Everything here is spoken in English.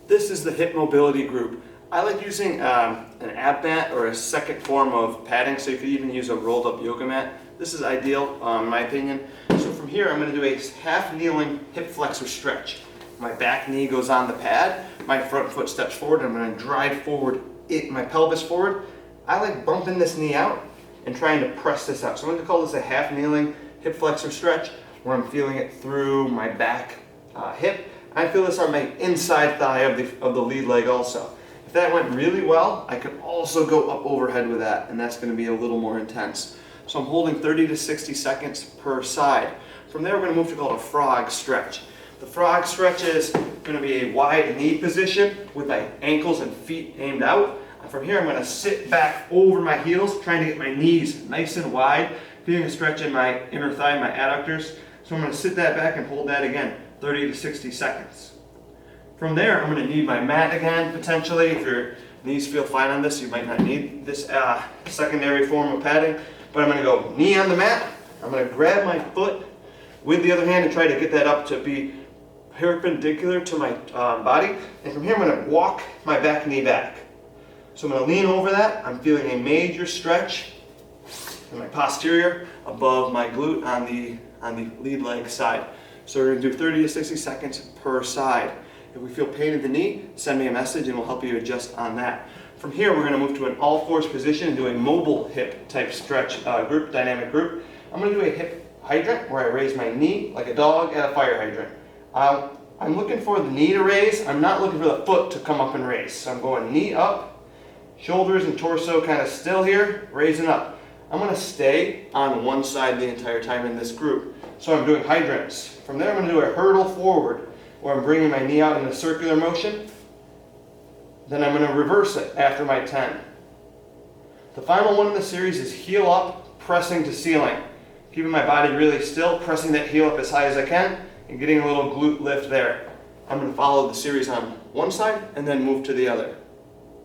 This is the hip mobility group. I like using an ab mat or a second form of padding, so you could even use a rolled up yoga mat. This is ideal in my opinion. So from here I'm going to do a half kneeling hip flexor stretch. My back knee goes on the pad, my front foot steps forward, and I'm going to drive forward my pelvis forward. I like bumping this knee out and trying to press this out. So I'm going to call this a half kneeling hip flexor stretch, where I'm feeling it through my back hip. I feel this on my inside thigh of the lead leg also. If that went really well, I could also go up overhead with that, and that's going to be a little more intense. So I'm holding 30 to 60 seconds per side. From there, we're going to move to called a frog stretch. The frog stretch is going to be a wide knee position with my ankles and feet aimed out. And from here, I'm going to sit back over my heels, trying to get my knees nice and wide, feeling a stretch in my inner thigh, my adductors. So I'm going to sit that back and hold that again, 30 to 60 seconds. From there, I'm going to need my mat again, potentially. If your knees feel fine on this, you might not need this secondary form of padding. But I'm going to go knee on the mat. I'm going to grab my foot with the other hand and try to get that up to be perpendicular to my body. And from here, I'm going to walk my back knee back. So I'm going to lean over that. I'm feeling a major stretch in my posterior above my glute on the lead leg side. So we're going to do 30 to 60 seconds per side. If we feel pain in the knee, send me a message and we'll help you adjust on that. From here, we're going to move to an all-fours position and do a mobile hip type stretch group, dynamic group. I'm going to do a hip hydrant where I raise my knee like a dog at a fire hydrant. I'm looking for the knee to raise. I'm not looking for the foot to come up and raise. So I'm going knee up, shoulders and torso kind of still here, raising up. I'm going to stay on one side the entire time in this group. So I'm doing hydrants. From there, I'm going to do a hurdle forward, where I'm bringing my knee out in a circular motion. Then I'm going to reverse it after my 10. The final one in the series is heel up, pressing to ceiling. Keeping my body really still, pressing that heel up as high as I can, and getting a little glute lift there. I'm going to follow the series on one side and then move to the other.